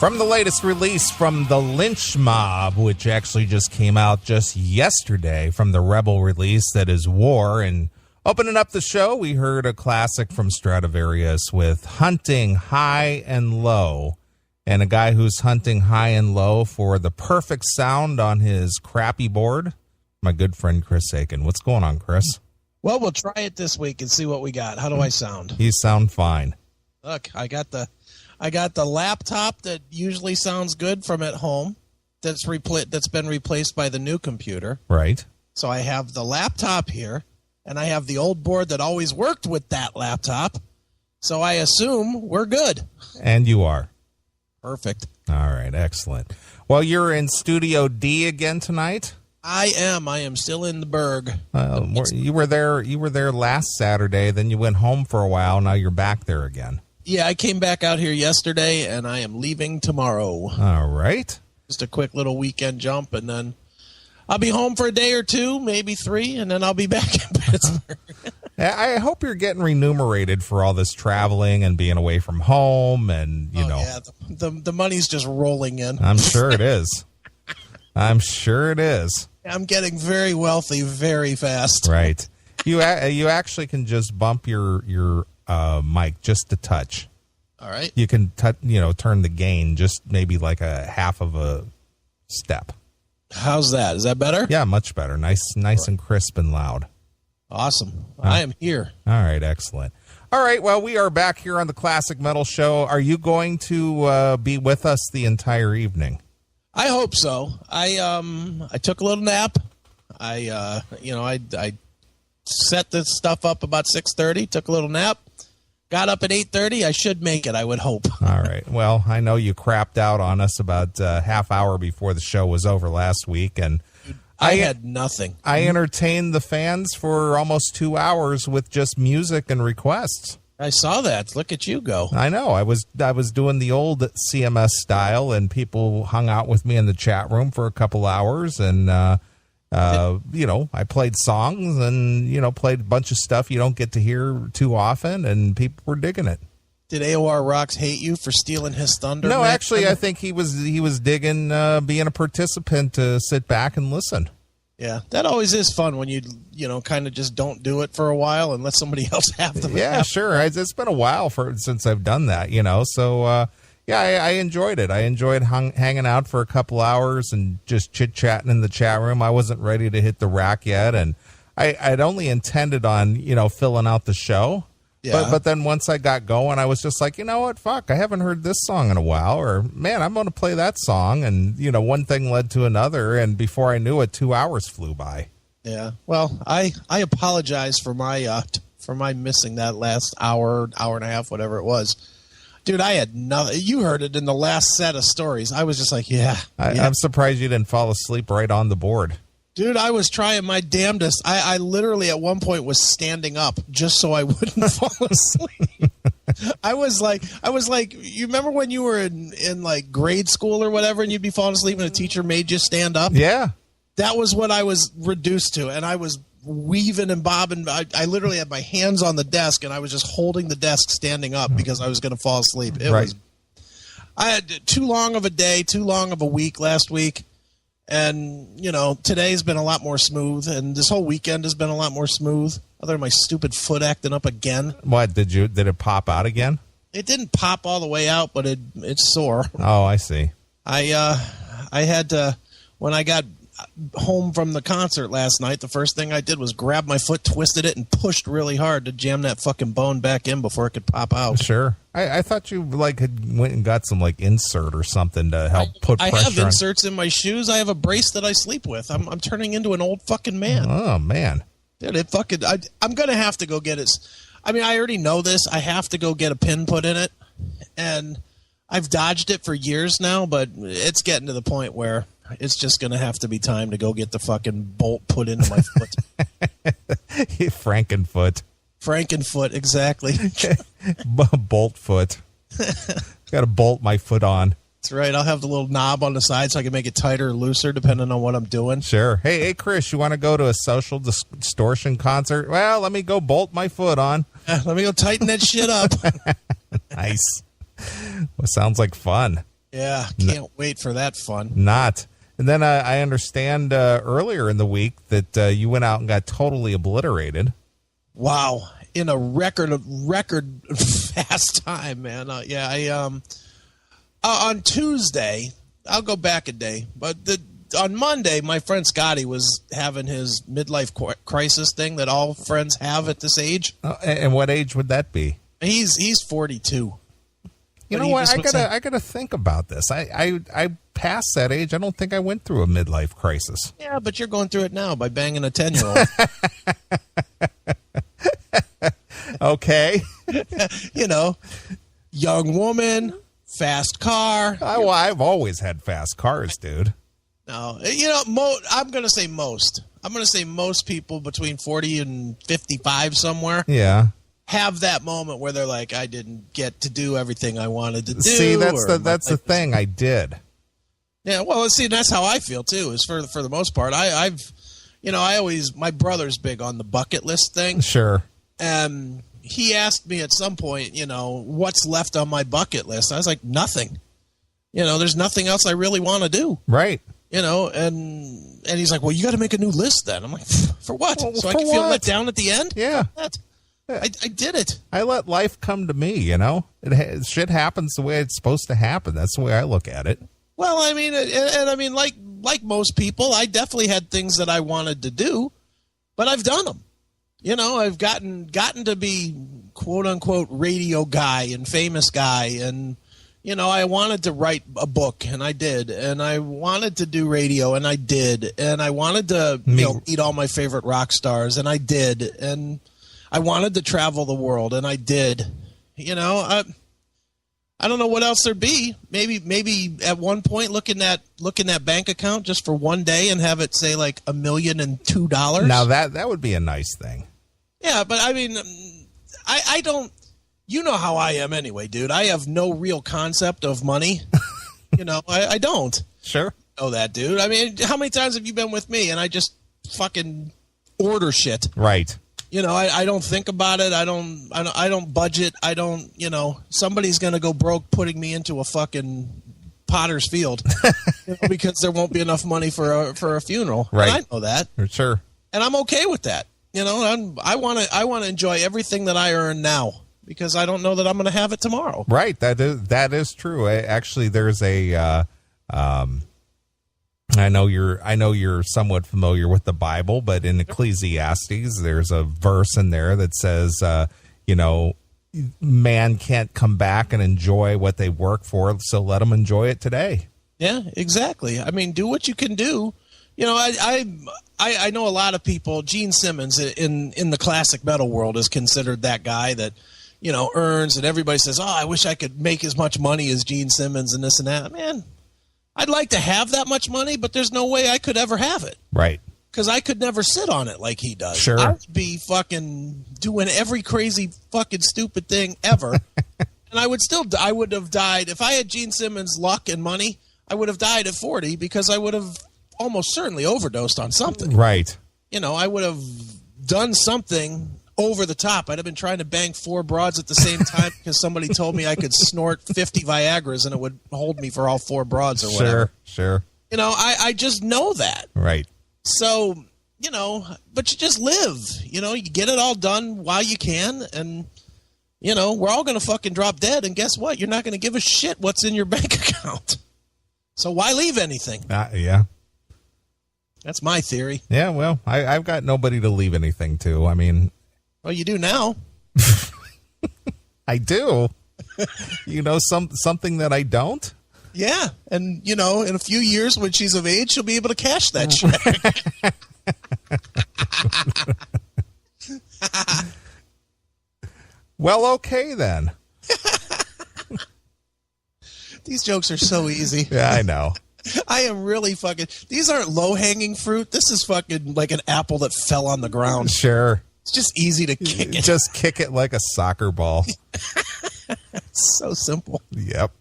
From the latest release from the Lynch Mob, which actually just came out just yesterday from the Rebel release that is War. And opening up the show, we heard a classic from Stradivarius with Hunting High and Low. And a guy who's hunting high and low for the perfect sound on his crappy board, my good friend Chris Aiken. What's going on, Chris? Well, we'll try it this week and see what we got. How do I sound? You sound fine. Look, I got the laptop that usually sounds good from at home that's been replaced by the new computer. Right. So I have the laptop here, and I have the old board that always worked with that laptop. So I assume we're good. And you are. Perfect. All right, excellent. Well, you're in Studio D again tonight? I am still in the Berg. You were there last Saturday, then you went home for a while, now you're back there again. Yeah, I came back out here yesterday, and I am leaving tomorrow. All right. Just a quick little weekend jump, and then I'll be home for a day or two, maybe 3, and then I'll be back in Pittsburgh. I hope you're getting remunerated for all this traveling and being away from home, and you know. Yeah, the money's just rolling in. I'm sure it is. I'm sure it is. I'm getting very wealthy very fast. Right. You actually can just bump your mic just a touch. All right. You can turn the gain just maybe like a half of a step. How's that? Is that better? Yeah, much better. Nice and crisp and loud. Awesome. I am here. All right, excellent. All right, well, we are back here on the Classic Metal Show. Are you going to be with us the entire evening? I hope so. I took a little nap. I set this stuff up about 6:30, took a little nap, got up at 8:30. I should make it, I would hope. All right. Well, I know you crapped out on us about a half hour before the show was over last week, and I had nothing. I entertained the fans for almost 2 hours with just music and requests. I saw that. Look at you go. I know. I was doing the old CMS style, and people hung out with me in the chat room for a couple hours, and I played songs and played a bunch of stuff you don't get to hear too often, and people were digging it. Did AOR Rocks hate you for stealing his thunder? No, actually, I think he was digging being a participant to sit back and listen. Yeah, that always is fun when you kind of just don't do it for a while and let somebody else have the. Yeah, sure. It's been a while since I've done that, So I enjoyed it. I enjoyed hanging out for a couple hours and just chit chatting in the chat room. I wasn't ready to hit the rack yet, and I'd only intended on filling out the show. Yeah. But then once I got going, I was just like, you know what, fuck, I haven't heard this song in a while, or man, I'm going to play that song, and one thing led to another, and before I knew it, 2 hours flew by. Yeah, well, I apologize for my missing that last hour and a half, whatever it was. Dude, I had nothing. You heard it in the last set of stories. I was just like, yeah. I'm surprised you didn't fall asleep right on the board. Dude, I was trying my damnedest. I literally at one point was standing up just so I wouldn't fall asleep. I was like, you remember when you were in like grade school or whatever, and you'd be falling asleep and a teacher made you stand up? Yeah. That was what I was reduced to, and I was weaving and bobbing. I literally had my hands on the desk, and I was just holding the desk standing up because I was going to fall asleep. I had too long of a day, too long of a week last week. And, today's been a lot more smooth, and this whole weekend has been a lot more smooth, other than my stupid foot acting up again. What, did it pop out again? It didn't pop all the way out, but it's sore. Oh, I see. I had to, when I got home from the concert last night, the first thing I did was grab my foot, twisted it, and pushed really hard to jam that fucking bone back in before it could pop out. Sure. I thought you had went and got some insert or something to help put pressure on. I have inserts in my shoes. I have a brace that I sleep with. I'm turning into an old fucking man. Oh man. Dude, I'm going to have to go get it. I mean, I already know this. I have to go get a pin put in it. And I've dodged it for years now, but it's getting to the point where it's just going to have to be time to go get the fucking bolt put into my foot. Frankenfoot, exactly. Bolt foot. Got to bolt my foot on. That's right. I'll have the little knob on the side so I can make it tighter or looser depending on what I'm doing. Sure. Hey, Chris, you want to go to a Social Distortion concert? Well, let me go bolt my foot on. Let me go tighten that shit up. Nice. Well, sounds like fun. Yeah, can't wait for that fun. Not. And then I understand earlier in the week that you went out and got totally obliterated. Wow, in a record fast time, man. On Tuesday, I'll go back a day, but on Monday, my friend Scotty was having his midlife crisis thing that all friends have at this age. And what age would that be? He's 42. You know what? I gotta think about this. I passed that age. I don't think I went through a midlife crisis. Yeah, but you're going through it now by banging a 10-year-old. Okay. You know, young woman, fast car. I've always had fast cars, dude. No, you know, I'm going to say most. I'm going to say most people between 40 and 55 somewhere. Yeah. Have that moment where they're like, I didn't get to do everything I wanted to do. See, that's the thing. I did. Yeah, well, see, that's how I feel too. Is for the most part, I've, my brother's big on the bucket list thing. Sure. And he asked me at some point, what's left on my bucket list. I was like, nothing. There's nothing else I really want to do. Right. And he's like, well, you got to make a new list then. I'm like, for what? Well, so I can feel let down at the end? Yeah. I did it. I let life come to me, shit happens the way it's supposed to happen. That's the way I look at it. Well, I mean, like most people, I definitely had things that I wanted to do, but I've done them. I've gotten to be quote unquote radio guy and famous guy. And, I wanted to write a book and I did. And I wanted to do radio and I did. And I wanted to meet all my favorite rock stars and I did. And I wanted to travel the world, and I did. I don't know what else there'd be. Maybe at one point look in that bank account just for one day and have it say like $1,002,002. Now that would be a nice thing. Yeah, but I mean, I don't. You know how I am anyway, dude. I have no real concept of money. I don't. Sure. Know that, dude. I mean, how many times have you been with me and I just fucking order shit? Right. I don't think about it. I don't budget. I don't, somebody's going to go broke putting me into a fucking potter's field because there won't be enough money for a funeral. Right. And I know that. Sure. And I'm okay with that. I want to enjoy everything that I earn now because I don't know that I'm going to have it tomorrow. Right. That is true. Actually, there's a, I know you're somewhat familiar with the Bible, but in Ecclesiastes, there's a verse in there that says, man can't come back and enjoy what they work for, so let them enjoy it today. Yeah, exactly. I mean, do what you can do. I know a lot of people. Gene Simmons in the classic metal world is considered that guy that, earns, and everybody says, oh, I wish I could make as much money as Gene Simmons and this and that. Man, I'd like to have that much money, but there's no way I could ever have it. Right. Because I could never sit on it like he does. Sure. I'd be fucking doing every crazy fucking stupid thing ever. And I would have died. If I had Gene Simmons' luck and money, I would have died at 40 because I would have almost certainly overdosed on something. Right. I would have done something over the top. I'd have been trying to bang 4 broads at the same time because somebody told me I could snort 50 Viagras and it would hold me for all 4 broads or whatever. Sure. I just know that. Right. So, but you just live. You get it all done while you can, and, we're all going to fucking drop dead, and guess what? You're not going to give a shit what's in your bank account. So why leave anything? Yeah. That's my theory. Yeah, well, I've got nobody to leave anything to. I mean... Well, you do now. I do. Something that I don't? Yeah, and, in a few years when she's of age, she'll be able to cash that check. Well, okay, then. These jokes are so easy. Yeah, I know. I am really fucking... These aren't low-hanging fruit. This is fucking like an apple that fell on the ground. Sure. It's just easy to kick it. Just kick it like a soccer ball. So simple. Yep.